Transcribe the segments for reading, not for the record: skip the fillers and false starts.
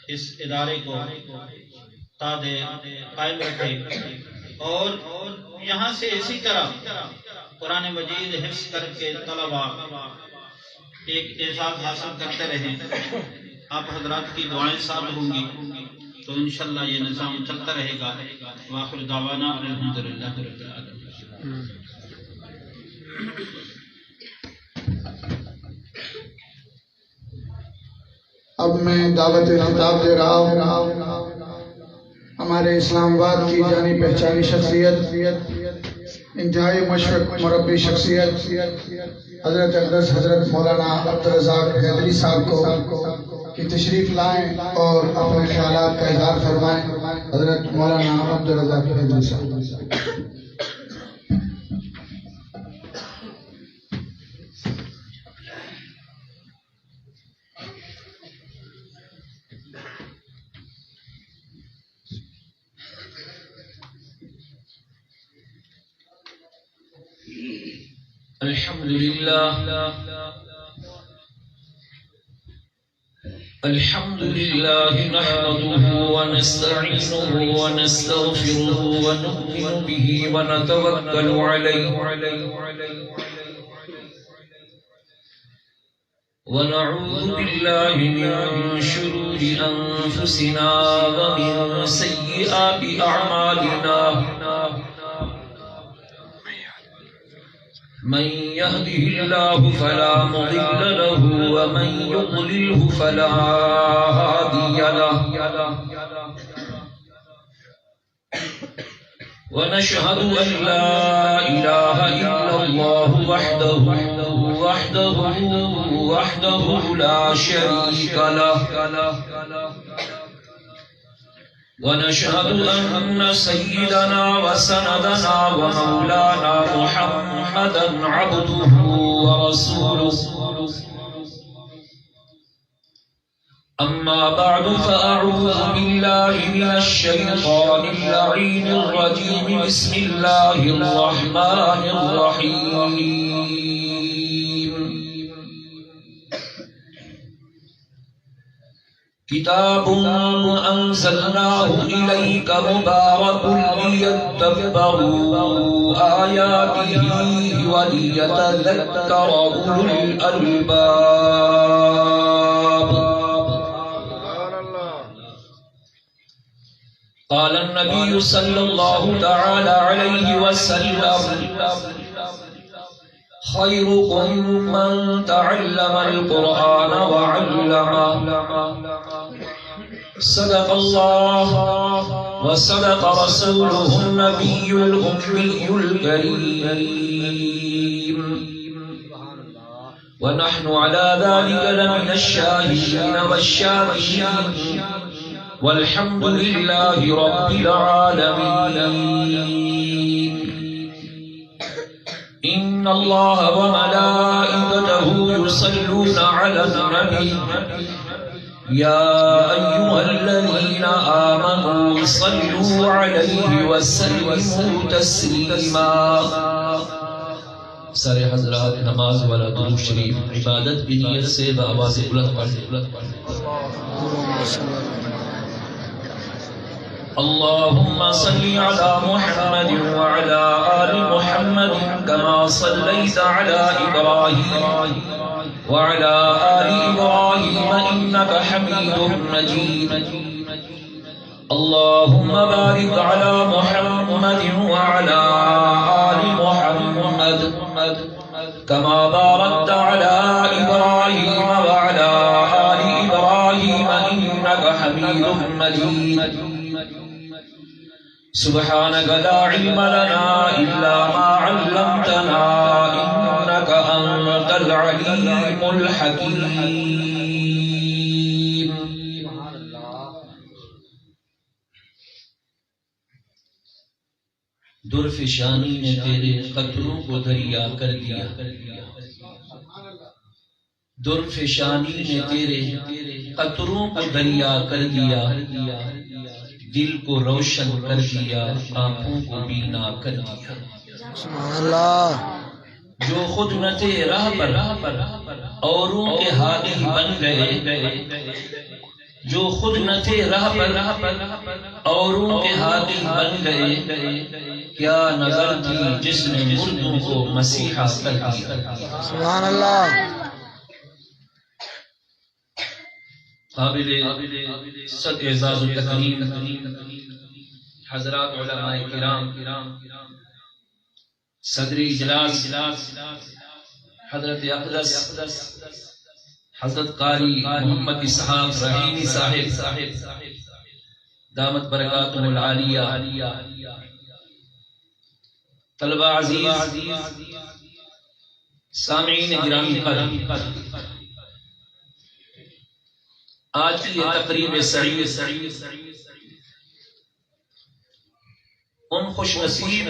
اس ادارے کو تاد قائم رکھے، اور یہاں سے اسی طرح قرآن مجید حفظ کر کے طلباء ایک اعزاز حاصل کرتے رہیں۔ آپ حضرات کی دعائیں ساتھ ہوں گی تو انشاءاللہ یہ نظام چلتا رہے گا۔ وآخر دعوانا الحمدللہ رب العالمین۔ اب میں دعوت خطاب دے رہا ہوں ہمارے اسلام آباد کی جانی پہچانی شخصیت، انتہائی مشرق مربی شخصیت حضرت اقدس حضرت مولانا عبدالرزاق حیدری صاحب کو کہ تشریف لائیں اور اپنے خیالات کا اظہار فرمائیں۔ حضرت مولانا عبدالرزاق حیدری صاحب۔ الحمد لله نحمده ونستعينه ونستغفره ونؤمن به ونتوكل عليه ونعوذ بالله من شرور أنفسنا ومن سيئات أعمالنا، من يهده الله فلا مضل له ومن يضلله فلا هادي له، ونشهد أن لا إله إلا الله وحده لا شريك له، ونشهد أن سيدنا وسندنا ومولانا محمدا عبده ورسوله، أما بعد فأعوذ بالله من الشيطان اللعين الرجيم، بسم الله الرحمن الرحيم. كتاب أنزلناه إليك مبارك ليدبروا آياته وليتذكر أولو الألباب. قال النبي صلى الله تعالى عليه وسلم: خيركم من تعلم القرآن وعلمه. صدق الله وصدق رسوله النبي الأمي الكريم، ونحن على ذلك لمن الشاهدين والشاكرين، والحمد لله رب العالمين. إن الله وملائكته يصلون على النبي، يا أيها الذين آمنوا صلوا عليه وسلموا تسليما. سارے حضرات نماز والا درود شریف عبادت کی نیت سے بآواز بلند پڑھیں. اللهم صل على محمد وعلى آل محمد كما صليت على إبراهيم وعلى آل إبراهيم إنك حميد مجيد. اللهم بارك على محمد وعلى آل محمد كما باركت على إبراهيم وعلى آل إبراهيم إنك حميد مجيد. سبحانك لا علم لنا إلا ما علمتنا إنك أنت العليم الحكيم. درفشانی نے تیرے قطروں کو دریا کر دیا، درفشانی نے تیرے قطروں کو دریا کر دیا، دل کو روشن کر دیا، آنکھوں کو بینا کر دیا. جو خود نہ تھے راہ پر اوروں کے ہادی بن گئے، جو خود نہ تھے راہ پر اوروں کے حاکم بن گئے، کیا نظر تھی جس نے مردوں کو مسیحا کر دیا۔ سبحان اللہ۔ قابل صد اعزاز و تکریم حضرات علماء کرام، صدر اجلاس حضرت اقدس حضرت قاری محمد اسحاق رحیمی صاحب دامت برکاتہ العالیہ، طلبہ عزیز، سامعین گرامی قدر، آج کی یہ تقریب سعید ان خوش نصیب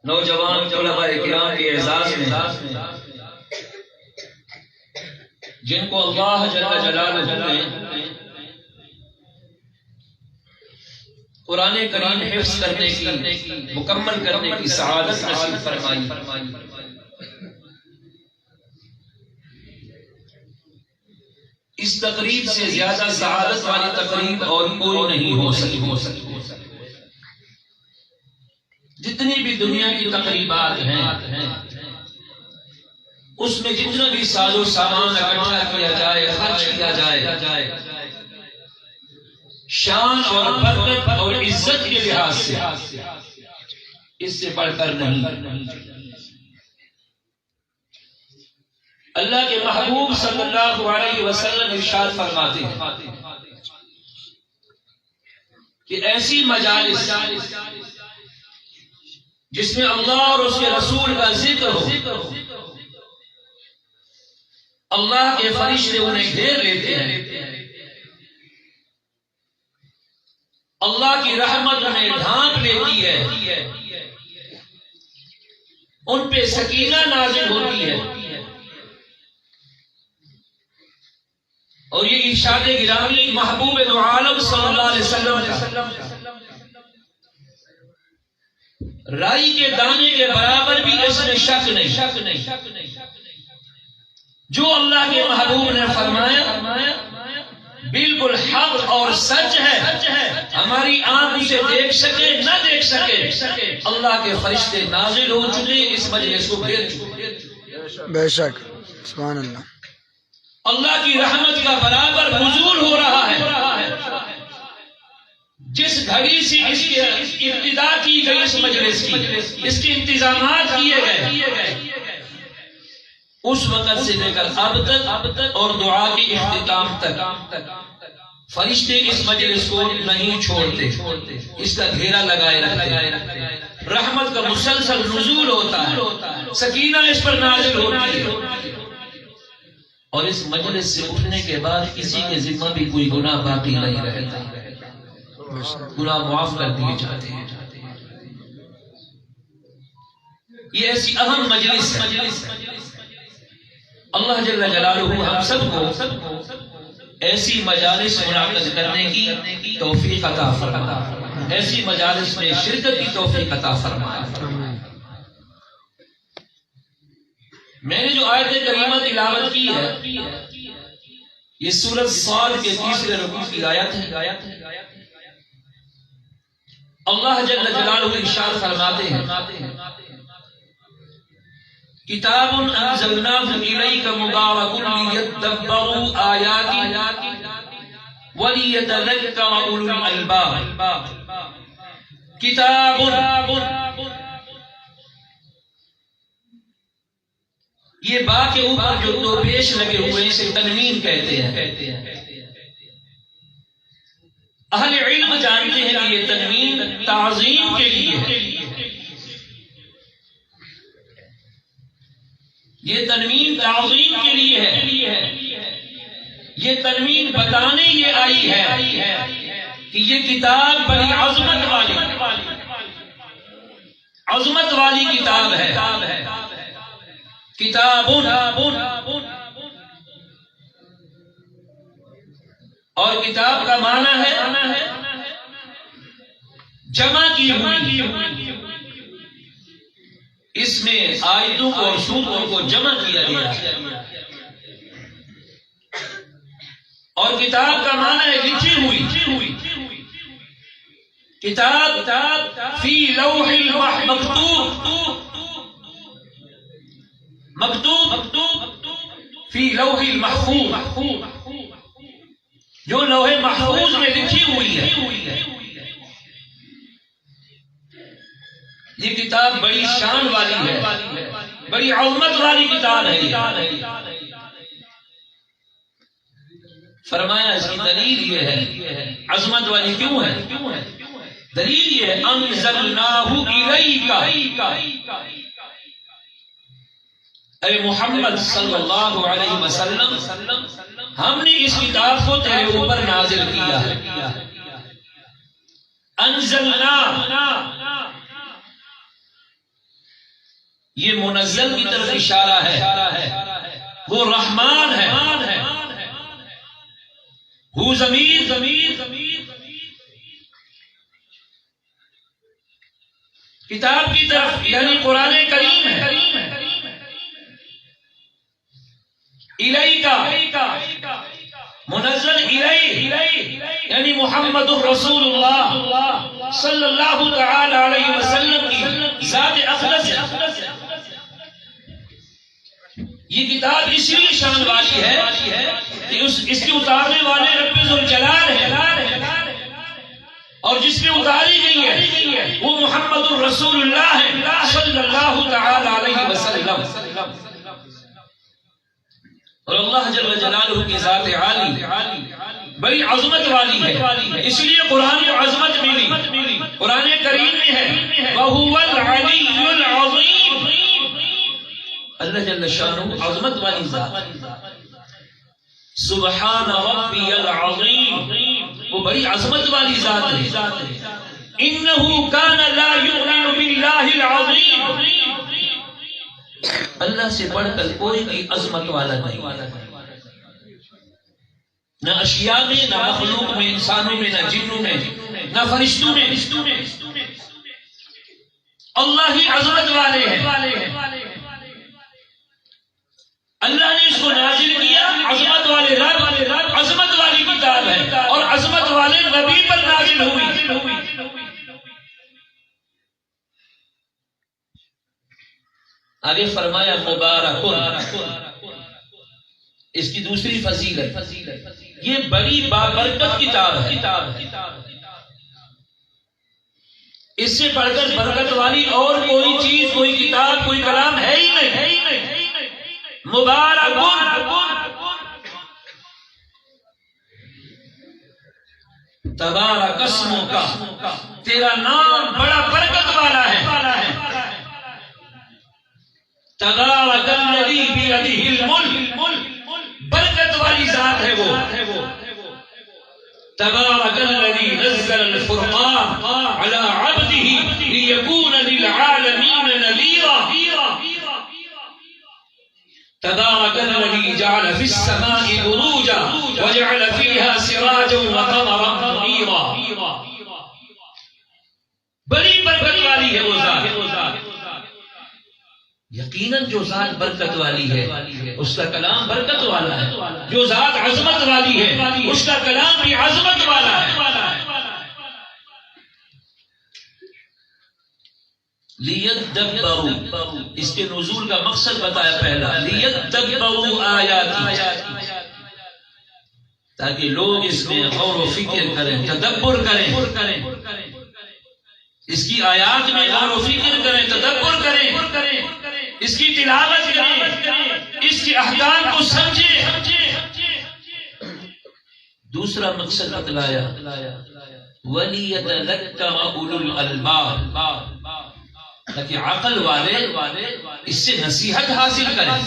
نوجوان علماء کرام کے اعزاز میں جن کو اللہ جل جلالہ نے قرآن کریم حفظ کرنے کی، مکمل کرنے کی سعادت نصیب فرمائی۔ اس تقریب سے زیادہ سعادت والی تقریب اور کوئی نہیں ہو سکی۔ جتنی بھی دنیا کی تقریبات ہیں، اس میں جتنا بھی ساز و سامان اکٹھا کیا جائے، خرچ کیا جائے، شان اور برکت اور عزت کے لحاظ سے اس سے بڑھ کر نہیں۔ اللہ کے محبوب صلی اللہ علیہ وسلم ارشاد فرماتے ہیں کہ ایسی مجالس جس میں اللہ اور اس کے رسول کا ذکر ہو، اللہ کے فرشتے انہیں گھیر لیتے ہیں، اللہ کی رحمت انہیں ڈھانپ لیتی ہے، ان پہ سکینہ نازل ہوتی ہے، اور یہ ارشاد گرامی محبوب دو عالم صلی اللہ علیہ وسلم کا رائی کے دانے کے برابر بھی اس میں شک نہیں۔ جو اللہ کے محبوب نے فرمایا بالکل حق اور سچ ہے، ہماری آنکھ اسے دیکھ سکے نہ دیکھ سکے، اللہ کے فرشتے نازل ہو چکے، اس مجلس کو گھیر چکے۔ بے شک، سبحان اللہ۔ اللہ کی رحمت کا برابر نزول ہو رہا ہے۔ جس گھڑی سے اس کی ابتدا کی گئی اس مجلس کی، اس کے انتظامات کیے گئے، اس وقت سے لے کر اب تک اور دعا کے اختتام تک فرشتے اس مجلس کو نہیں چھوڑتے، اس کا گھیرا لگائے رکھتے ہیں، رحمت کا مسلسل نزول ہوتا ہے، سکینہ اس پر نازل ہوتی ہے، اور اس مجلس سے اٹھنے کے بعد کسی کے ذمہ بھی کوئی گناہ باقی نہیں رہتا، گناہ معاف کر دیے جاتے ہیں۔ یہ ایسی اہم مجلس ہے، اللہ جل جلالہ ہم سب کو ایسی مجالس منعقد کرنے کی توفیق عطا فرمائے، ایسی مجالس میں شرکت کی توفیق عطا فرمائے۔ میں نے جو آیت کریمہ تلاوت کی ہے، یہ سورۃ صاد کے 30 رکوع کی آیت ہے۔ اللہ جل جلالہ ارشاد فرماتے ہیں کتاب انزلناہ الیک مبارک لیدبروا آیاتہ ولیتذکر اولو الالباب۔ کتاب، یہ با کے اوپر جو دو پیش لگے ہوئے اسے تنوین کہتے ہیں۔ اہل علم جانتے ہیں کہ یہ تنوین تعظیم کے لیے ہے، یہ تنوین تعظیم کے لیے ہے، یہ تنوین بتانے یہ آئی ہے کہ یہ کتاب بڑی عظمت والی کتاب ہے۔ کتاب، اور کتاب کا معنی ہے جمع کی ہوئی، اس میں آیتوں کو اور سورتوں کو جمع کیا گیا، اور کتاب کا معنی ہے لکھی ہوئی. کتاب فی لوح مکتوب فی لوح المحفوظ، جو لوح محفوظ میں لکھی ہوئی ہے. یہ کتاب بڑی شان والی ہے، بڑی عظمت والی کتاب ہے. فرمایا اس کی دلیل یہ ہے، عظمت والی کیوں ہے؟ دلیل یہ ہے انزلناہ الیک، اے محمد صلی اللہ علیہ وسلم، ہم نے اس کتاب کو تیرے اوپر نازل کیا ہے. انزلنا، یہ منزل کی طرف اشارہ ہے. وہ رحمان ہے، وہ ضمیر کتاب کی طرف یعنی قرآن کریم ہے. الیکا منزل الیہ یعنی محمد الرسول اللہ صلی اللہ تعالی علیہ وسلم کی ذات اقدس ہے. یہ کتاب اس لیے شان والی ہے کہ اس کے اتارنے والے رب ذوالجلال ہے، اور جس میں اتاری گئی ہے وہ محمد الرسول اللہ ہے صلی اللہ تعالی علیہ وسلم. اور اللہ جل جلالہ کی ذات عالی بڑی عظمت والی ہے، اس لیے قرآن کو عظمت ملی. قرآن کریم میں ہے وَهُوَ الْعَلِيُّ الْعَظِيمُ، اللہ جل شانہ عظمت والی ذات. سبحان ربی العظیم، وہ بڑی عظمت والی ذات ہے. انہ کان لا یؤمن باللہ العظیم، اللہ سے بڑھ کر کوئی بھی عظمت والا نہیں، نہ اشیاء میں، نہ مخلوق میں، انسانوں میں، نہ جنوں میں، نہ فرشتوں میں. اللہ ہی عظمت والے ہیں. اللہ نے اس کو نازل کیا، عظمت والے رب، عظمت والی کتاب ہے اور عظمت والے نبی پر نازل ہوئی. آگے فرمایا مبارک، اس کی دوسری فضیلت، یہ بڑی بابرکت کتاب ہے. اس سے بڑھ کر برکت والی اور کوئی چیز، کوئی کتاب، کوئی کلام ہے ہی نہیں. مبارک، تبارک اسمک، تیرا نام بڑا برکت والا ہے. تبارک الذی بیدہ الملک، برکت والی ذات ہے وہ. تبارک الذی نزل الفرقان علی عبدہ لیکون للعالمین نذیرا. تبارک الذی جعل فی السماء بروجا وجعل فیہا سراجا وقمرا منیرا. بڑی برکت والی ہے وہ ذات. یقیناً جو ذات برکت والی ہے اس کا کلام برکت والا ہے. جو ذات عظمت والی ہے اس کا کلام بھی عظمت والا ہے. لیدبروا، اس کے نزول کا مقصد بتایا پہلا، لیدبروا آیاتی، تاکہ لوگ اس میں غور و فکر کریں، تدبر کریں، اس کی آیات میں غور و فکر کریں، تدبر کریں، اس کی تلاوت کریں، اس کے احکام کو سمجھیں. دوسرا مقصد بتلایا وَلِيَتَذَكَّرَ أُولُو الْأَلْبَابِ، تاکہ عقل والے اس سے نصیحت حاصل کریں.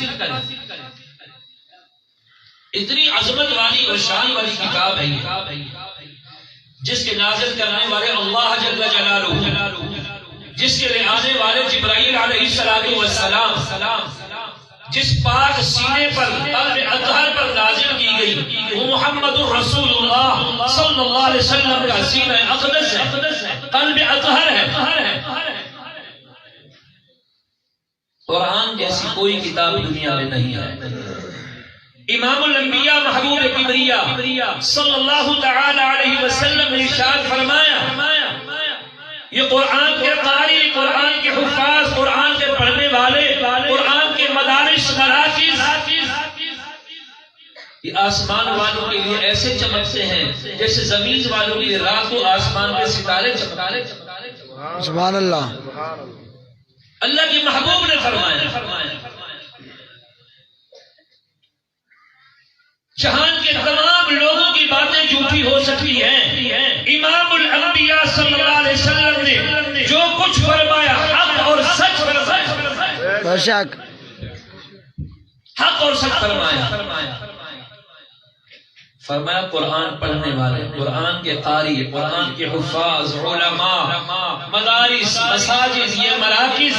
اتنی عظمت والی اور شان والی کتاب ہے جس کے نازل کرنے والے اللہ جل جلالہ، جس کے لے آنے والے جبرائیل علیہ السلام، جس پاک سینے پر قلب اطہر پر نازل کی گئی وہ محمد الرسول اللہ صلی اللہ علیہ وسلم کا سینہ اقدس ہے، قلب اطہر ہے. قرآن جیسی کوئی کتاب دنیا میں نہیں ہے. امام الانبیاء محبوب کبریا صلی اللہ تعالی علیہ وسلم نے ارشاد فرمایا یہ قرآن کے قاری، قرآن کے حفاظ، قرآن کے پڑھنے والے، قرآن کے مدارس مراکز یہ آسمان والوں کے لیے ایسے چمکتے ہیں جیسے زمین والوں کے لیے رات کو آسمان کے ستارے چمکتے۔ سبحان اللہ۔ اللہ کے محبوب نے فرمایا جہان کے تمام لوگوں کی باتیں جھوٹی ہو سکتی ہیں، امام الانبیاء صلی اللہ علیہ وسلم نے جو کچھ فرمایا حق اور سچ فرمایا، بے شک حق اور سچ فرمایا۔ فرمایا قرآن پڑھنے والے، قرآن کے قاری، قرآن کے حفاظ، علماء، مدارس، مساجد، یہ مراکز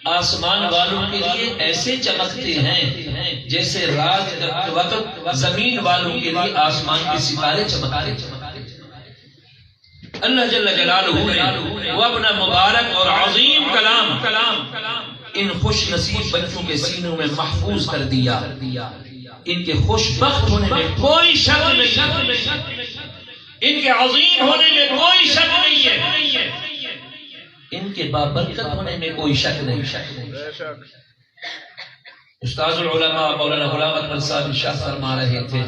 آسمان والوں کے لیے ایسے چمکتے ہیں جیسے رات کے وقت زمین والوں کے لیے آسمان کے ستارے چمکتے۔ اللہ جل جلالہ نے وہ اپنا مبارک اور عظیم کلام ان خوش نصیب بچوں کے سینوں میں محفوظ کر دیا۔ ان کے خوش بخت ہونے میں کوئی شک نہیں، ان کے عظیم ہونے میں کوئی شک نہیں ہے، ان کے بابرکت ہونے میں کوئی شک نہیں۔ استاذ العلماء مولانا غلام احمد صاحب شاہ فرما رہے تھے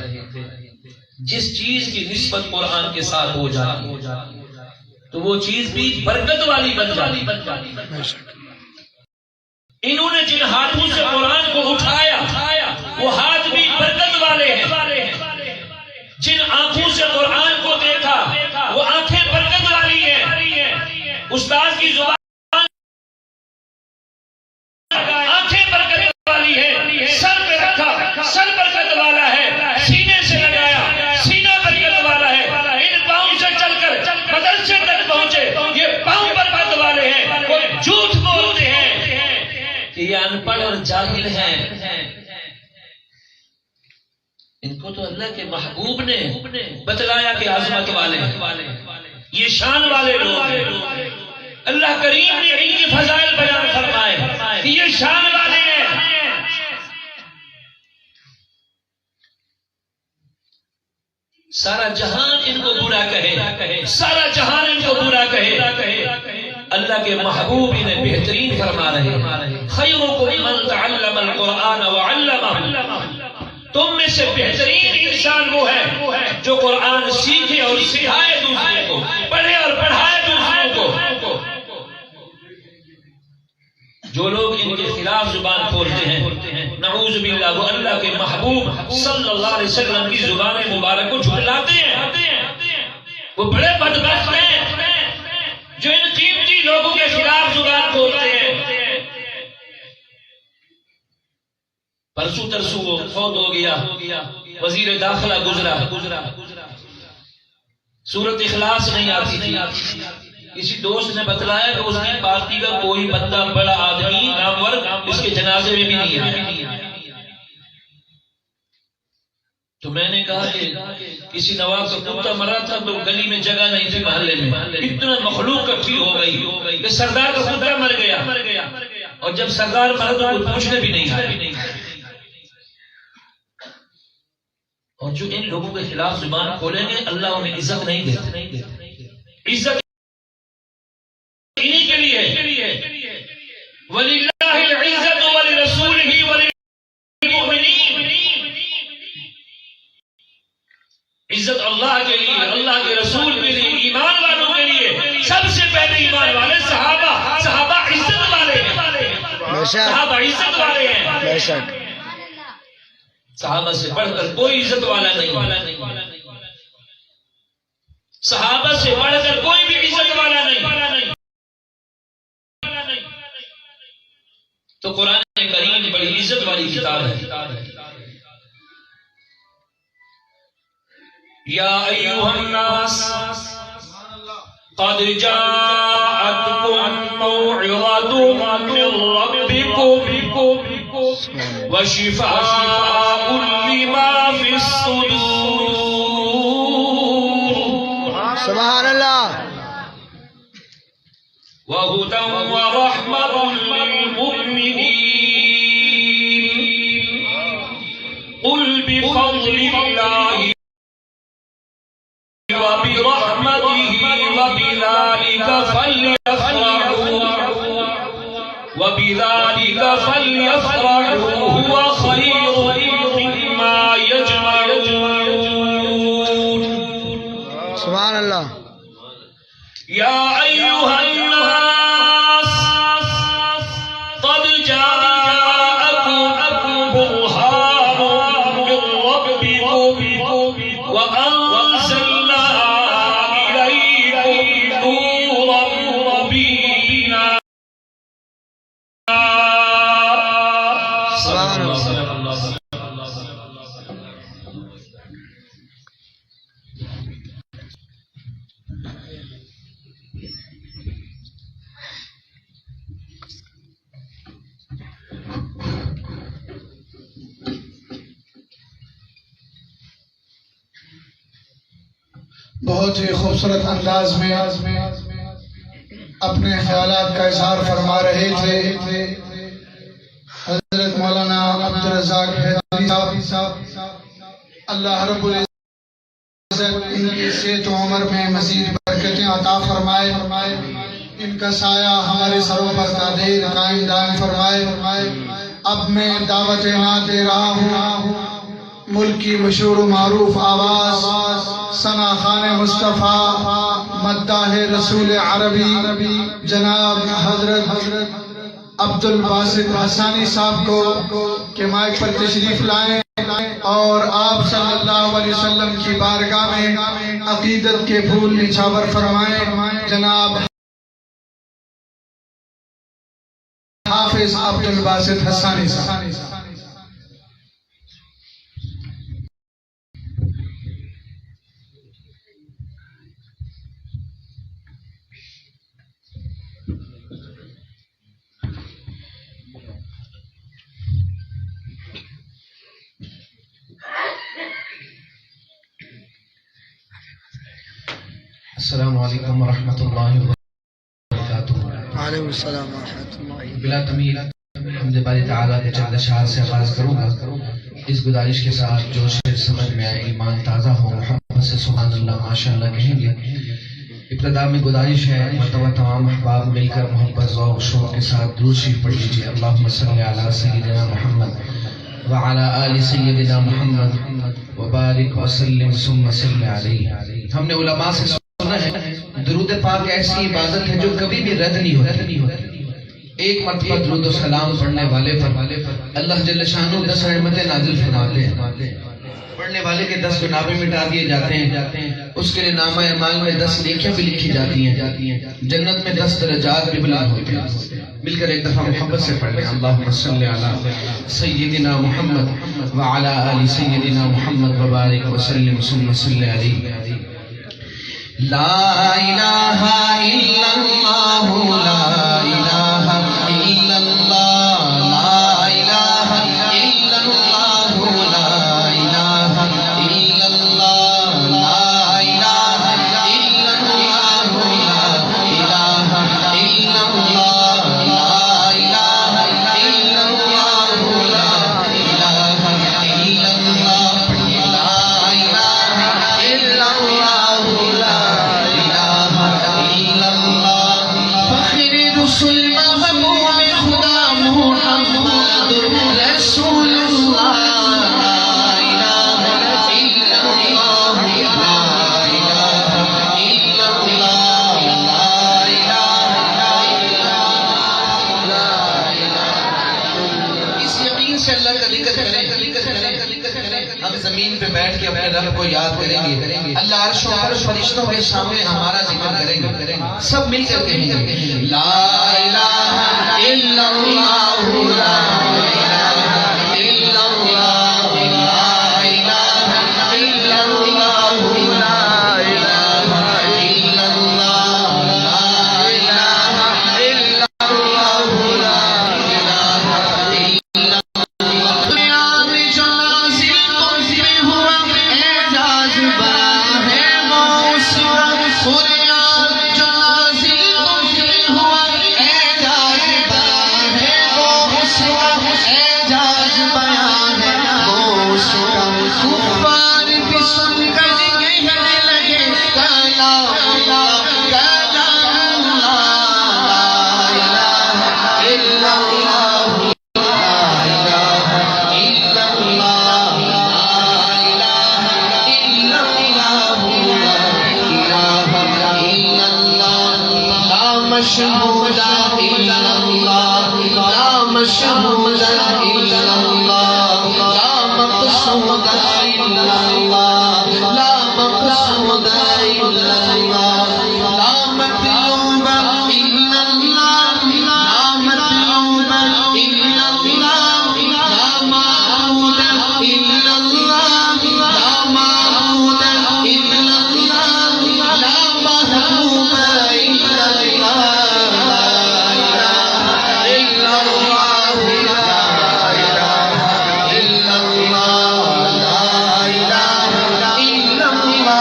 جس چیز کی نسبت قرآن کے ساتھ ہو جاتی تو وہ چیز بھی برکت والی بن جاتی۔ انہوں نے جن ہاتھوں سے قرآن کو اٹھایا وہ ہاتھ بھی برکت والے ہیں، جن آنکھوں سے قرآن کو دیکھا وہ آنکھیں برکت والی ہیں۔ استاد کی زبان آنکھیں برکت والی ہے، سر پہ رکھا سر برکت والا ہے، سینے سے لگایا سینہ برکت والا ہے، ان پاؤں سے چل کر مدرسے تک پہنچے یہ پاؤں برکت والے ہیں۔ وہ جھوٹ بولتے ہیں کہ یہ ان پڑھ اور جاہل ہیں، ان کو تو اللہ کے محبوب نے بتلایا کہ عظمت والے ہیں، یہ شان والے لوگ ہیں۔ اللہ کریم نے ان کی فضائل بیان فرمائے کہ یہ شان والے ہیں۔ سارا جہان ان کو برا کہے، سارا جہان ان کو برا کہے، اللہ کے محبوب انہیں بہترین فرما رہے ہیں۔ خیرکم من تعلم القرآن وعلمہ، تم میں سے بہترین انسان وہ ہے جو قرآن سیکھے اور سکھائے دوسرے کو، پڑھے اور پڑھائے دوسروں کو۔ جو لوگ ان کے خلاف زبان کھولتے ہیں نعوذ باللہ وہ اللہ کے محبوب صلی اللہ علیہ وسلم کی زبان مبارک کو جھٹلاتے ہیں، وہ بڑے بدبخت ہیں جو ان قیمتی لوگوں کے خلاف زبان کھولتے ہیں۔ پرسوں ترسوں وہ فوت ہو گیا، وزیر داخلہ گزرا، سورت اخلاص نہیں آتی تھی، کسی دوست نے بتلایا کہ اس کی پارٹی کا کوئی بندہ بڑا آدمی نامور اس کے جنازے میں بھی نہیں آیا۔ تو میں نے کہا کہ کسی نواب کا کتا مرا تھا تو گلی میں جگہ نہیں تھی محلے میں، اتنا مخلوق اکٹھی ہو گئی کہ سردار کا کتا مر گیا، اور جب سردار مرا تو کوئی پوچھنے بھی نہیں آیا۔ اور جو ان لوگوں کے خلاف زبان کھولیں گے اللہ انہیں عزت نہیں دیتا۔ عزت انہی کے لیے وَلِلَّهِ الْعِزَّةُ وَلِرَسُولِهِ وَلِلْمُؤْمِنِينَ، عزت اللہ کے لیے، اللہ کے رسول کے لیے، ایمان والوں کے لیے۔ سب سے پہلے ایمان والے صحابہ عزت والے ہیں، صحابہ عزت والے ہیں، صحابہ سے بڑھ کر کوئی عزت والا نہیں، صحابہ سے بڑھ کر کوئی بھی عزت والا نہیں۔ تو قرآن کریم بڑی عزت والی کتاب ہے۔ یا ایھا الناس قد جاءتکم موعظۃ من ربکم وشفاء لما فی الصدور، سبحان اللہ، وهدى ورحمة للمؤمنين۔ قل بفضل الله وبرحمته وبذلك فليفرحوا هو خير مما يجمعون. سبحان اللہ. يا أيها الناس قد جاءكم برهان من ربكم وأنزلنا إليكم نورا مبينا. سبحان اللہ. بہت ہی خوبصورت انداز میں اپنے خیالات کا اظہار فرما رہے تھے حضرت مولانا عبدالرزاق حیدری صاحب. اللہ رب العزت ان کی صحت و عمر میں مزید برکتیں عطا فرمائے. ان کا سایہ ہمارے سروں پر دائر قائم دائم فرمائے. اب میں دعوت نہ دے رہا ہوں ملک کی مشہور و معروف آواز ثنا خان مصطفیٰ مداح رسول عربی جناب حضرت عبدالباسط حسانی صاحب کو کہ مائک پر تشریف لائیں اور آپ صلی اللہ علیہ وسلم کی بارگاہ میں عقیدت کے پھول نچھاور فرمائیں. جناب حافظ عبدالباسط حسانی صاحب. السلام علیکم ورحمۃ اللہ وبرکاتہ. وعلیکم السلام ورحمۃ اللہ. بلا تمیل حمد باری تعالیٰ کے چند اشعار سے آغاز کروں گا اس گزارش کے ساتھ جو شعر سمجھ میں آئے ایمان تازہ ہو محبت سے سبحان اللہ ماشاء اللہ کہیں گے. ابتدا میں گزارش ہے مرتبہ تمام احباب مل کر محبت ذوق شوق کے ساتھ درود شریف پڑھ لیجیے. اللہم صلی علی سیدنا محمد وعلی آل سیدنا محمد وبارک وسلم ثم صلی علیہ. ہم نے علماء سے سنا ہے درود پاک ایسی عبادت ہے جو کبھی بھی رد نہیں ہوتی. ایک مرتبہ درود و سلام پڑھنے والے پر اللہ جل شانہ 10 رحمتیں نازل فرماتے ہیں. پڑھنے والے کے 10 گناہ مٹا دیے جاتے ہیں. اس کے لیے نامہ اعمال میں 10 نیکیاں بھی لکھی جاتی ہیں. جنت میں 10 درجات بھی بلند ہوتے ہیں. مل کر ایک دفعہ محبت سے پڑھ لیں. اللہم صلی علی سیدنا محمد وعلی آل سیدنا محمد وبارک وسلم ثم صلی علیہ. لا الہ الا اللہ لا الہ الا اللہ لا الہ الا اللہ لا الہ الا اللہ لا الہ الا اللہ لا الہ الا اللہ لا الہ الا اللہ لا الہ الا اللہ لا الہ الا اللہ رسول محبوب خدا محمد رسول اللہ لا الہ الا اللہ لا الہ الا اللہ لا الہ الا اللہ. اس یقین سے اللہ کا ذکر کریں. ہم زمین پہ بیٹھ کے اپنے رب کو یاد کریں گے. اللہ عرش و فرشتوں کے سامنے ہمارا ذکر کریں گے. سب مل کر کہیں گے لا الہ الا اللہ لا الہ الا اللہ لا الہ الا اللہ لا الہ الا اللہ لا الہ الا اللہ لا الہ الا اللہ. دنیا میں جو نازل تجھ پہ ہوا اعجاز بڑا ہے وہ اس وقت خدا جو نازل تجھ پہ ہوا اعجاز بڑا ہے وہ اس وقت مشهود إلا الله لا مشهود إلا الله لا مقصود إلا الله لا مقصود إلا الله لا مطلوب إلا الله لا مطلوب إلا الله لا معبود إلا الله لا معبود إلا الله لا محبوب إلا الله لا إله إلا الله لا إله إلا الله لا إله إلا الله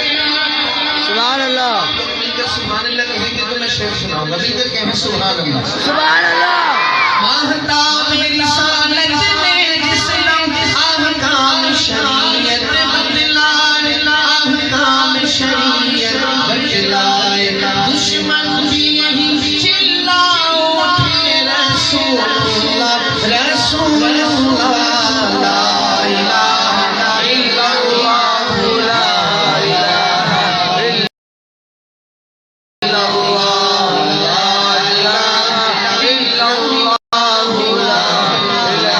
سبحان اللہ سبحان اللہ کہیں گے تو میں شعر سناؤں گا مل کر کہیں سبحان اللہ سبحان اللہ ماہتاب رسالت میں جس نے احکام شریعت بدلائے احکام شریعت بدلائے دشمن بھی یہی چلاؤ اٹھے رسول اللہ رسول اللہ لا الہ الا اللہ لا الہ الا اللہ لا الہ الا اللہ لا الہ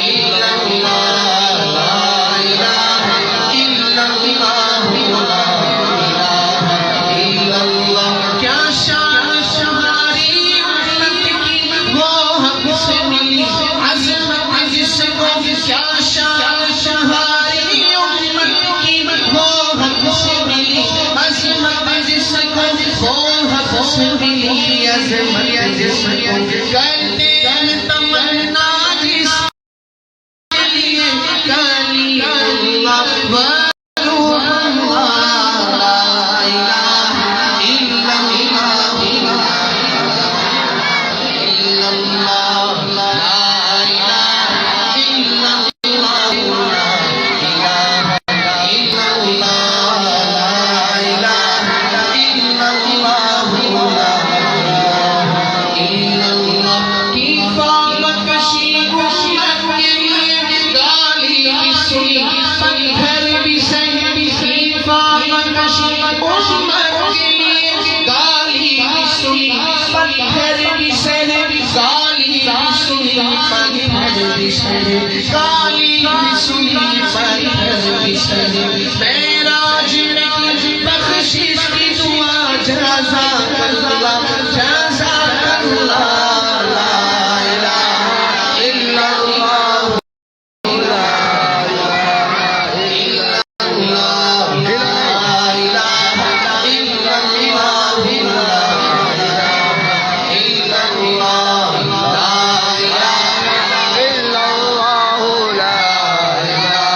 الا اللہ لا الہ الا اللہ لا الہ الا اللہ کیا شان شماری امت کی وہ ہم سے ملی عظمت جس کو کیا شان شماری امت کی وہ ہم سے ملی عظمت جس کو وہ ہم سے ملی عظمت جس کو کرتے ہیں تمنا جس کے لیے کلی اللہ وروح اللہ لا الہ الا اللہ الا اللہ لا الہ الا اللہ لا الہ الا اللہ لا الہ الا اللہ لا الہ الا اللہ کی فامت کشی امت کے لیے گالی بھی سنی پتھر بھی سہی کی فامت کشی امت کے لیے گالی بھی سنی پتھر بھی سہی گالی بھی سنی پتھر بھی سہی گالی بھی سنی پتھر بھی سہی معراج میں کی بخشش کی دعا جزا اللہ جزا اللہ لا الہ الا اللہ لا الہ الا اللہ لا الہ الا اللہ لا الہ الا اللہ لا الہ الا اللہ لا الہ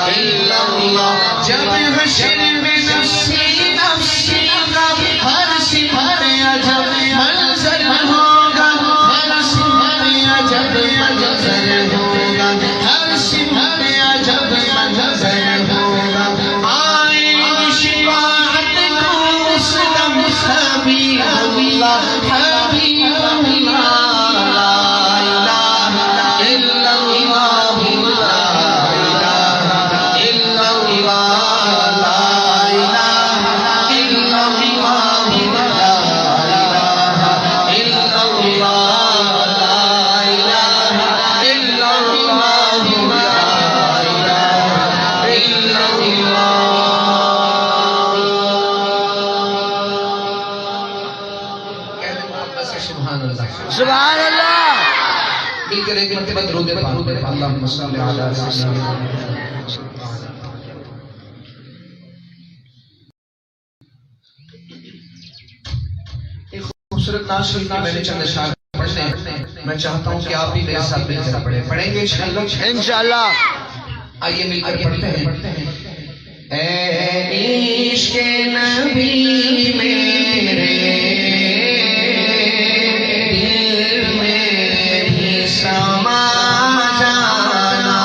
الا اللہ جب حشر میں نفسی نفسی کا ہر صفت عجب منظر ہوگا ہر صفت عجب منظر ہوگا ہر صفت عجب منظر ہوگا آئیں گی شفاعت کو اس دم حبیب اللہ حبیب اللہ لا الہ الا اللہ لا الہ الا اللہ لا الہ الا اللہ لا الہ الا اللہ لا الہ الا اللہ لا الہ الا اللہ سبحان اللہ سبحان اللہ مل کر ایک مرتبہ درود پاک پڑھیں اللہم صلی علی سیدنا ایک خوبصورت نعت شریف کی میں نے چند اشعار پڑھنے ہیں میں چاہتا ہوں کہ آپ بھی میرے ساتھ مل کر پڑھیں پڑھیں گے انشاءاللہ آئیے مل کر پڑھتے ہیں اے عشق نبی میرے دل میں بھی سما جانا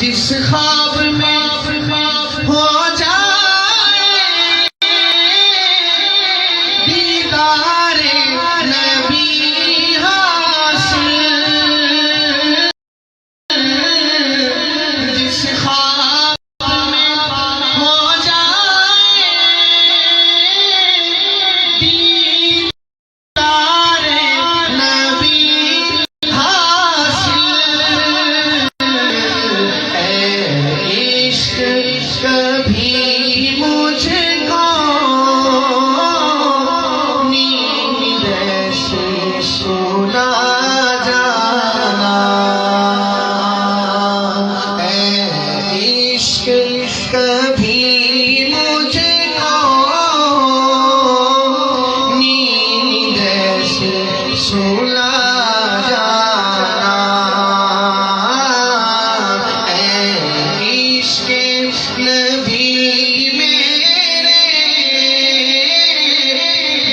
جس خواب میں ہو جائے دیدار نبی حاصل، جس خواب میں ہو جائے دیدار نبی کبھی مجھ کو نیند سے سنا جانا، اے عشق کبھی مجھ کو نیند سے سنا جانا، اے عشق نبی میرے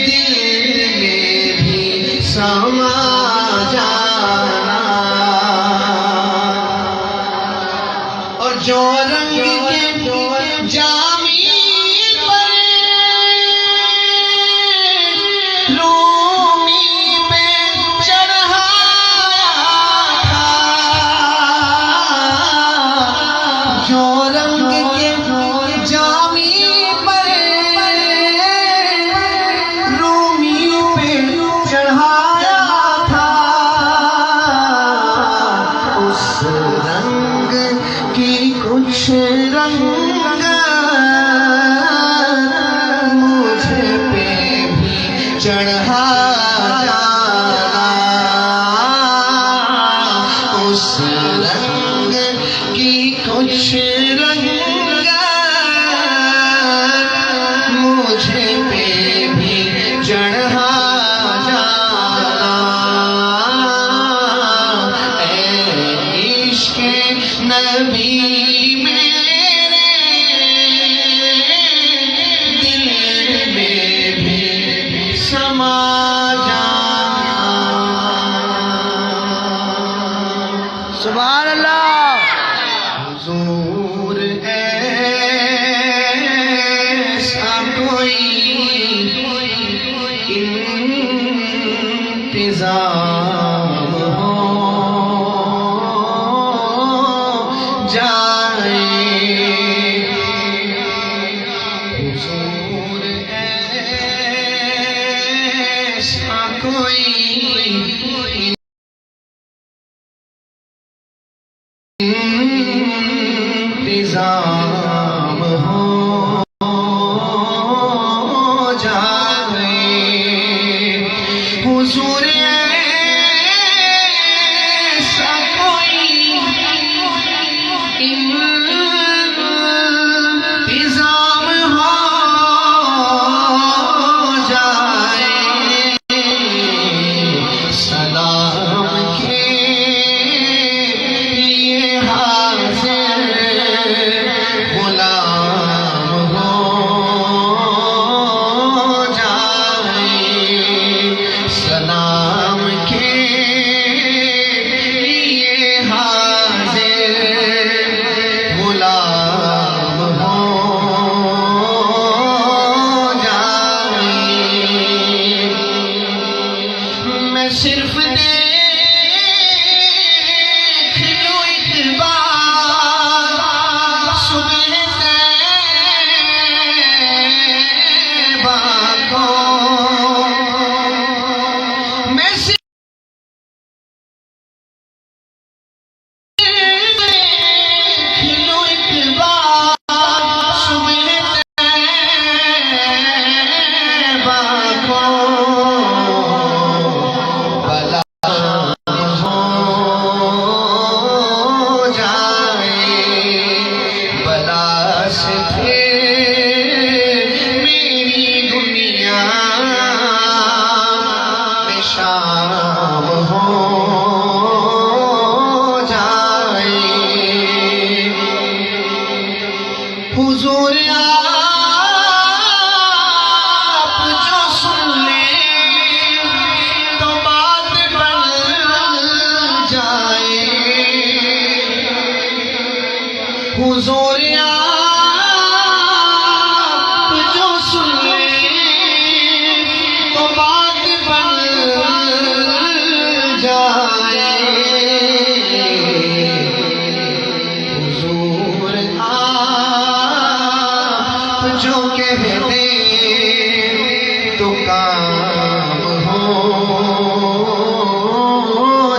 دل میں بھی سما جانا، اور جو رنگ کے جامی پر رومی پہ چڑھایا تھا، جو رنگ کے جامی پر رومی پہ چڑھایا تھا، اس رنگ کی کچھ رنگ مجھے پہ بھی چڑھا جانا، اس رنگ کی کچھ رنگ مجھے پہ بھی چڑھا جانا، اے عشق نبی میرے دل میں بھی سما جانا۔ سبحان اللہ۔ حضور ایسا کوئی انتظام ہو جائے، حضور ایسا کوئی انتظام ہو جائے، حضور ایسا کوئی انتظام ہو جائے، سلام کے لیے حاضر حضور آپ جو سن لیں تو بات بن جائے، حضور آپ جو کہہ دیں تو کام ہو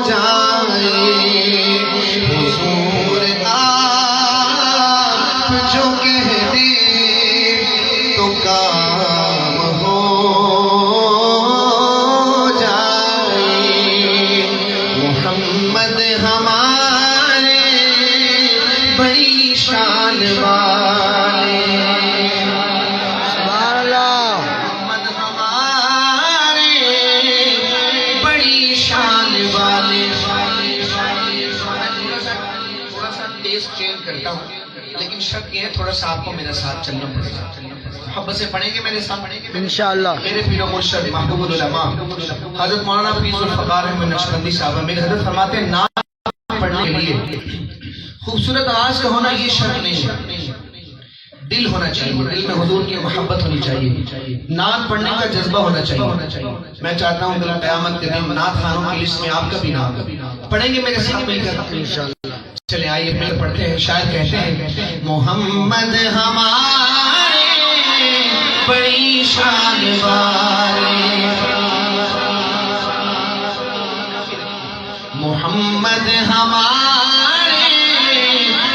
جائے، حضور آپ جو کہہ دیں تو کام ہو جائے، محمد ہمارے بڑی شان والے، محمد ہمارے بڑی شان والے۔ تھوڑا سا تیز چینج کرتا ہوں، لیکن شرط یہ ہے تھوڑا سا آپ کو میرے ساتھ چلنا پڑے گا۔ محبت سے پڑھیں گے میرے ساتھ انشاءاللہ۔ میرے پیر و مرشد محبوب العلماء حضرت مولانا پیر ذوالفقار احمد نقشبندی صاحب میرے حضرت فرماتے ہیں نعت پڑھنے کے لیے خوبصورت آواز کا ہونا یہ شرط نہیں ہے، دل ہونا چاہیے، دل میں حضور کی محبت ہونی چاہیے، نعت پڑھنے کا جذبہ ہونا چاہیے۔ میں چاہتا ہوں کہ قیامت کے دن نعت خانوں کی لسٹ میں آپ کا بھی نام پڑھیں گے میرے ساتھ مل کر انشاءاللہ۔ چلے آئیے مل پڑھتے ہیں۔ شاعر کہتے ہیں محمد ہمارے بڑی شان والے، محمد ہمارے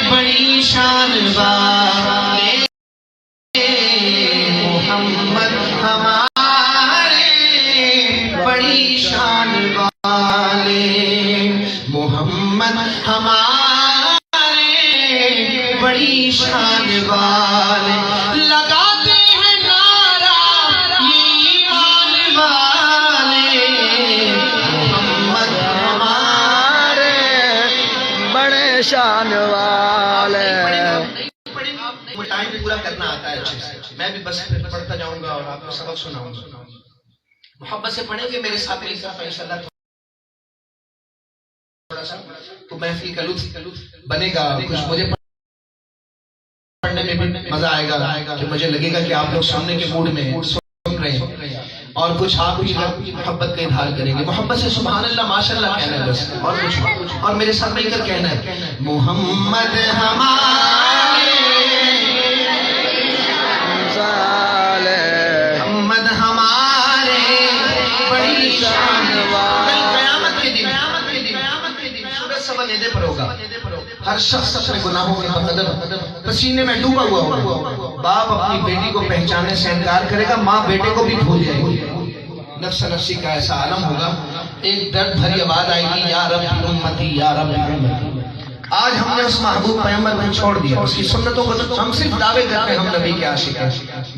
بڑی شان والے، محمد ہمارے بڑی شان والے، محمد ہمارے بڑی شان والے، لگاتے ہیں نعرہ یہ ایمان والے، محمد ہمارے بڑے شان والے۔ ٹائم پورا کرنا آتا ہے اچھے سے، میں بھی بس پڑھتا جاؤں گا اور آپ کو سبق سناؤں گا۔ محبت سے پڑھیں گے میرے ساتھ انشاءاللہ، تھوڑا سا تو محفل کا لطف بنے گا، کچھ مجھے پڑھنے میں بھی مزہ آئے گا کہ مجھے لگے گا کہ آپ لوگ سامنے کے موڈ میں سن رہے ہیں، اور کچھ آپ بھی محبت کا اظہار کریں گے۔ محبت سے سبحان اللہ ماشاءاللہ کہنا ہے بس، اور کچھ اور میرے ساتھ مل کر کہنا ہے محمد ہمارے، محمد ہمارے بڑی شان والے۔ قیامت کے دن سورج سوا لینے پر ہوگا، ہر شخص اپنے گناہوں کے بقدر پسینے میں ڈوبا ہوا ہوگا، باپ اپنی بیٹی کو پہچاننے سے انکار کرے گا، ماں بیٹے کو بھی بھول جائے گی، نفس نفسی کا ایسا عالم ہوگا، ایک درد بھری آواز آئے گی یا رب امتی یا رب امتی۔ آج ہم نے اس محبوب پیغمبر کو چھوڑ دیا، اس کی سنتوں کو ہم صرف دعوے کرتے ہیں ہم نبی کے عاشق ہیں۔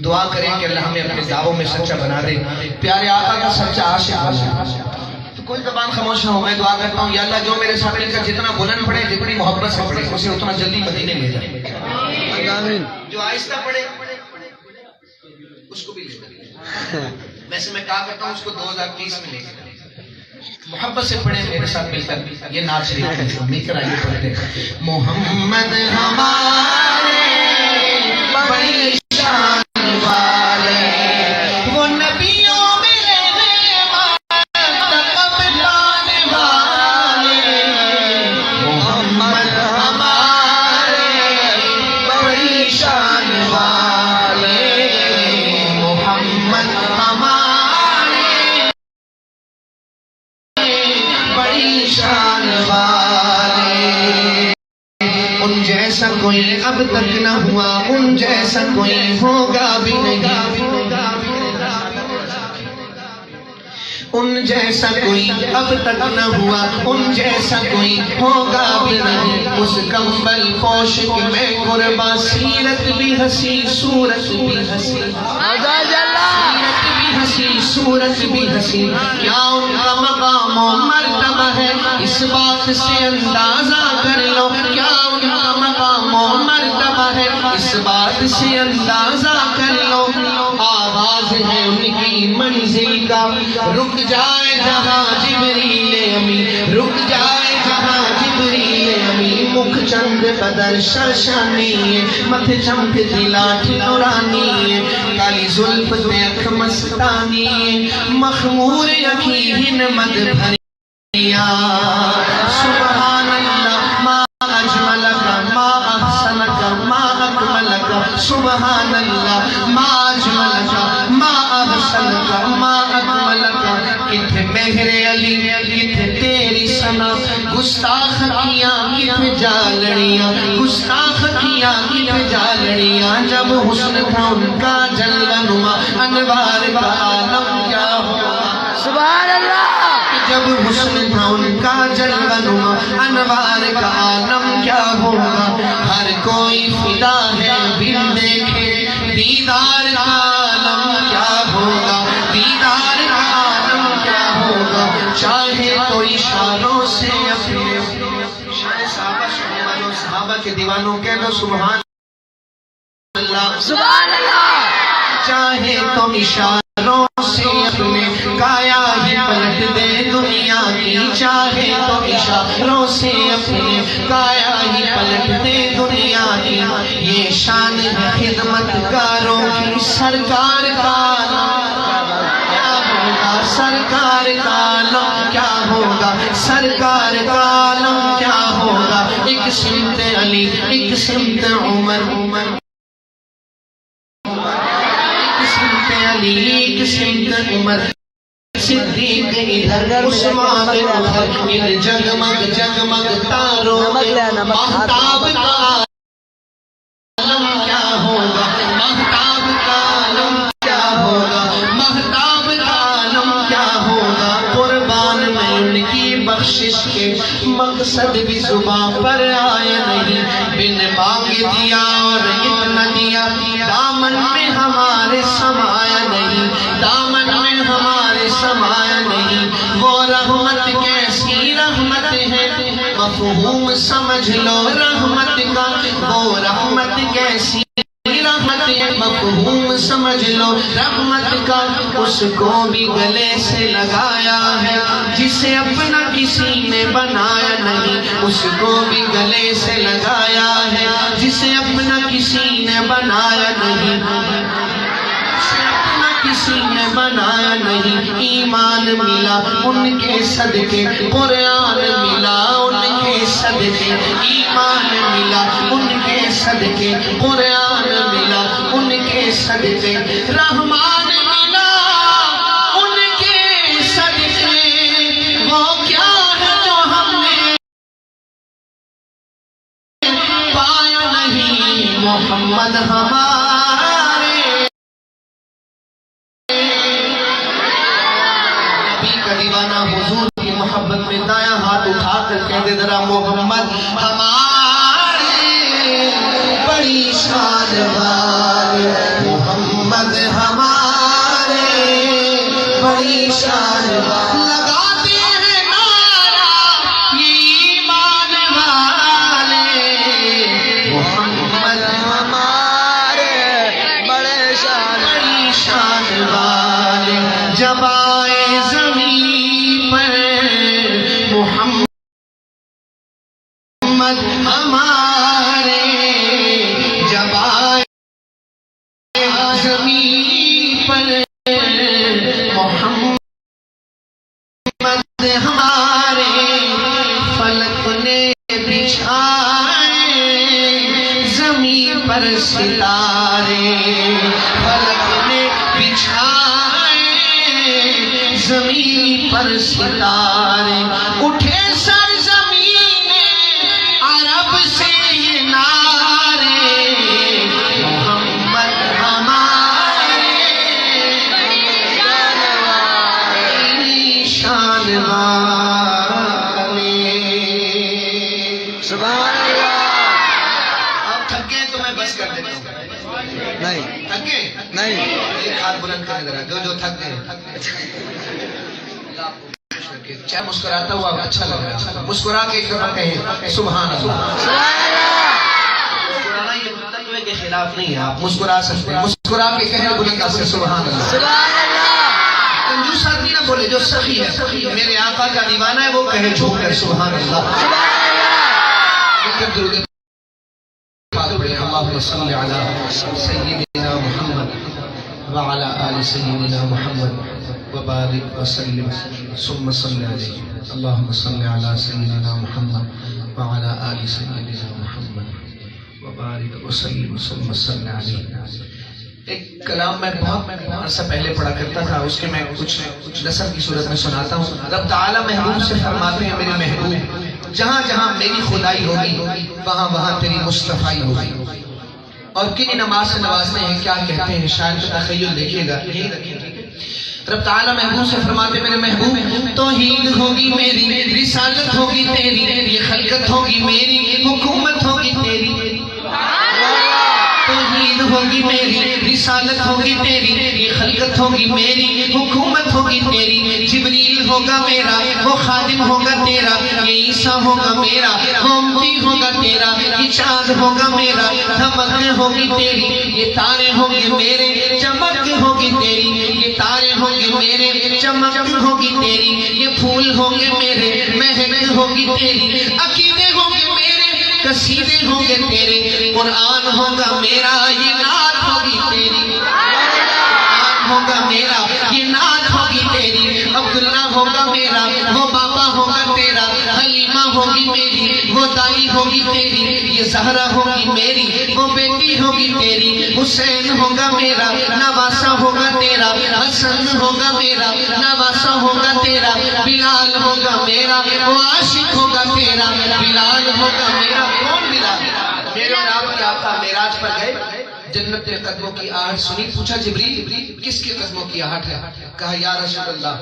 دعا کریں کہ اللہ ہمیں اپنے دعووں میں سچا بنا دے، پیارے آقا کا سچا عاشق بنا دے۔ تو کوئی زبان خاموش نہ ہو، میں دعا کرتا ہوں یا اللہ جو میرے ساتھ مل کر جتنا بلند پڑے، جتنی محبت سے پڑھے، اسے اتنا جلدی مدینے لے جائے، جو آہستہ پڑھے اس کو بھی لے جائے۔ ویسے میں کہا کرتا ہوں اس کو 2030 میں لے جائے۔ محبت سے پڑھیں میرے ساتھ مل کر یہ نعت شریف مل کر آئیے پڑھتے ہیں محمد ہمارے بڑی شان والے، وہ نبیوں میں محمد ہمارے بڑی شان والے، محمد ہمارے بڑی شان والے، ان جیسا کوئی اب تک نہ ہوا، ان جیسا کوئی ہوگا بھی نہیں، ان جیسا کوئی اب تک نہ ہوا، ان جیسا کوئی ہوگا بھی نہیں، اس کمبل پوش کے میں قربان، سیرت بھی ہنسی صورت بھی ہنسی، سیرت بھی ہنسی صورت بھی ہنسی، کیا ان کا مقام و مرتبہ ہے اس بات سے اندازہ کر لو، کیا ان کا مقام و مرتبہ ہے اس بات سے اندازہ کر لو، آواز ہے ان کی منزل کا، رک جائے جہاں جبریل امی، رک جائے جہاں جبریل امی، مکھ چند قدر شرشانی مت چمکتی لاٹھی نورانی کالی زلف دیکھ مستانی مخمور یقین مد بھریا سبحان اللہ ما اجملک ما احسنک ما اکملک سبحان اللہ ما اجملک ما احسنک ما اکملک کتھے مہر علی کتھے تیری ثنا گستاخ کیاں کتھے جالڑیاں گستاخ کیاں کتھے جالڑیاں جب حسن تھا ان کا جلوہ نما انوار کا عالم کیا ہوا سبحان اللہ جب حسن تھا ان کا جلوہ نما انوار کا عالم کیا ہوگا ہر کوئی فدا ہے بن دیکھے دیدار کا عالم کیا ہوگا دیدار کا عالم کیا ہوگا چاہے تو اشاروں سے اپنے شاہ صحابہ سننے والوں صحابہ کے دیوانوں کہہ دو سبحان اللہ سبحان اللہ چاہے تو اشاروں سے اپنے کایا ہی پلٹ دے دنیا کی چاہے تو اشاروں سے اپنے کایا ہی پلٹ دے دنیا کی یہ شان ہے خدمت کاروں کی سرکار کا کیا ہوگا سرکار کا عالم کیا ہوگا سرکار کا عالم کیا ہوگا ایک سمت علی ایک سمت عمر ایک سمت عمر صدیق ادھر عثمان ادھر ان جگمگ جگمگ تاروں مہتاب کا عالم کیا ہوگا مہتاب کا عالم کیا ہوگا مہتاب کا عالم کیا ہوگا قربان میں ان کی بخشش کے مقصد بھی زبان پر آیا نہیں بن مانگ دیا اور اتنا دیا دامن میں ہمارے سمایا نہیں دامن میں ہمارے سمایا نہیں وہ رحمت کیسی رحمت ہے مفہوم سمجھ لو رحمت کا وہ رحمت کیسی رحمت ہے مفہوم سمجھ لو رحمت کا اس کو بھی گلے سے لگایا ہے جسے اپنا کسی نے بنایا نہیں اس کو بھی گلے سے لگایا ہے جسے اپنا کسی نے بنایا نہیں جسے اپنا کسی نے بنایا نہیں ایمان ملا ان کے صدقے قرآن ملا ان کے صدقے ایمان ملا ان کے صدقے قرآن ملا ان کے صدقے رحمان ملا ان کے صدقے وہ کیا ہے جو ہم نے پایا نہیں محمد ہمارے نبی کا دیوانہ حضور کی محبت میں دایاں ہاتھ اٹھا کر کہہ دے ذرا محمد ہمارے بڑی شان والے محمد ہمارے بڑی شان لگاتے ہیں نعرہ ایمان والے محمد ہمارے بڑے شان بڑی شان والے جب آئے زمین پر محمد ہمارے جب آئے زمین پر محمد ہمارے فلک نے بچھائے زمین پر ستارے فلک نے بچھائے زمین پر ستارے اٹھے سر زمین عرب سے یہ نعرے محمد ہمارے شان والے سبحان اللہ آپ تھک گئے تو میں بس کر دیتا ہوں نہیں تھک گئے نہیں ایک ہاتھ بلند کریں ذرا جو تھک گئے چاہے مسکراتا ہوا اچھا لگ رہا ہے مسکرا کے ایک دفعہ کہیں سبحان اللہ سبحان اللہ مسکرانا یہ تقوی کے خلاف نہیں ہے آپ مسکرا سکتے ہیں مسکرا کے کہیں بلند سے سبحان اللہ سبحان اللہ کنجوس آدمی نہ بولے جو سخی ہے میرے آقا کا دیوانہ ہے وہ کہے جھوم کر سبحان اللہ سبحان اللہ جو کر درود پاک پڑھیں. اللہم صلی علی سیدنا محمد وعلی آل سیدنا محمد وبارک وسلم ثم صلی علیہ. اللہم صلی علی سیدنا محمد وعلی آل سیدنا محمد وبارک وسلم ثم صلی علیہ. ایک کلام میں بہت عرصہ پہلے پڑھا کرتا تھا، اس کے میں کچھ نثر کی صورت میں سناتا ہوں. رب تعالیٰ محبوب سے فرماتے ہیں میرے محبوب جہاں جہاں میری خدائی ہوگی وہاں وہاں تیری مصطفائی ہوگی. اور کن نماز سے نوازنے ہیں کیا کہتے ہیں، شاید تخیل دیکھیے گا. رب تعالیٰ محبوب سے فرماتے میرے محبوب توحید ہوگی میری، رسالت ہوگی تیری، یہ خلقت ہوگی میری، حکومت ہوگی تیری. توحید ہوگی میری، رسالت ہوگی تیری، یہ خلقت ہوگی میری، حکومت ہوگی تیری. جبریل ہوگا میرا، وہ خادم ہوگا تیرا، یہ عیسیٰ ہوگا میرا، امتی ہوگا تیرا. یہ چاند ہوگا میرا، دھمک ہوگی تیری، یہ تارے ہوں گے میرے، چمک ہوگی تیری. یہ تارے ہوں گے میرے، چمک ہوگی تیری. یہ پھول ہوں گے میرے، مہک ہوگی تیری. عقیدے ہوں گے میرے، قصیدے ہوں گے تیرے. قرآن ہوگا میرا، یہ نعت ہوگی تیری. قرآن ہوگا میرا، یہ نعت ہوگی تیری. عبداللہ ہوگا میرا، وہ بابا ہوگا تیرا. حلیمہ ہوگی میری، وہ دائی ہوگی تیری. یہ زہرا ہوگی میری، وہ بیٹی ہوگی تیری. حسین ہوگا میرا، نواسا ہوگا تیرا. حسن ہوگا میرا، نواسا ہوگا تیرا. بلال ہوگا میرا، وہ عاشق ہوگا تیرا. بلال ہوگا میرا. کون بلال؟ میرے اور آپ کے آقا معراج پر گئے، جنت کے قدموں کی آہٹ سنی. پوچھا جبریل کس کے قدموں کی آہٹ ہے؟ کہا یا رسول اللہ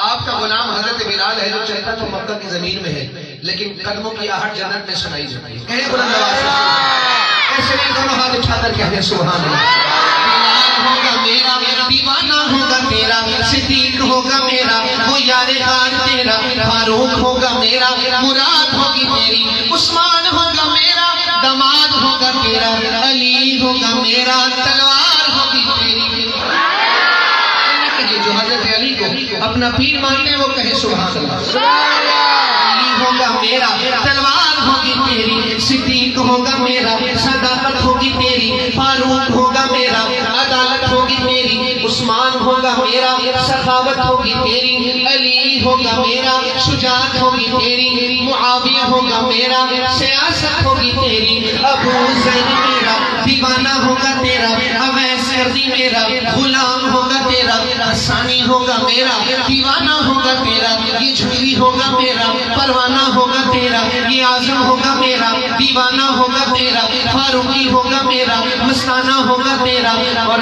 آپ کا غلام حضرت بلال ہے جو چلتا تو مکہ کی زمین میں ہے، لیکن قدموں کی آہٹ جنت میں سنائی جاتی ہے. کہیں بلند آواز سے ایسے نہیں دونوں ہاتھ اٹھا کر کہتے سبحان اللہ. بلال ہوگا میرا، دیوانہ ہوگا تیرا. صدیق ہوگا میرا، وہ یار غار تیرا. فاروق ہوگا میرا، مراد ہوگی تیری. عثمان ہوگا میرا، دماد ہوگا تیرا. علی ہوگا میرا، تلوار ہوگی تیری. جو حضرت علی کو اپنا پیر مانتے ہیں وہ کہے سبحان اللہ. علی ہوگا میرا، تلوار ہوگی تیری. صدیق ہوگا میرا، صداقت ہوگی تیری. فاروق ہوگا میرا، عدالت ہوگی تیری. عثمان ہوگا میرا، سخاوت ہوگی تیری. علی ہوگا میرا، شجاعت ہوگی تیری. معاویہ ہوگا میرا، سیاست ہوگی تیری. ابو ذر میرا، دیوانہ ہوگا تیرا. اویس قرنی میرا، غلام ہوگا تیرا. حسانی ہوگا میرا، دیوانہ ہوگا تیرا. یہ جھولی ہوگا میرا، پروانہ ہوگا تیرا. یہ اعظم ہوگا میرا، دیوانہ ہوگا تیرا. فاروقی ہوگا میرا، مستانہ ہوگا تیرا. اور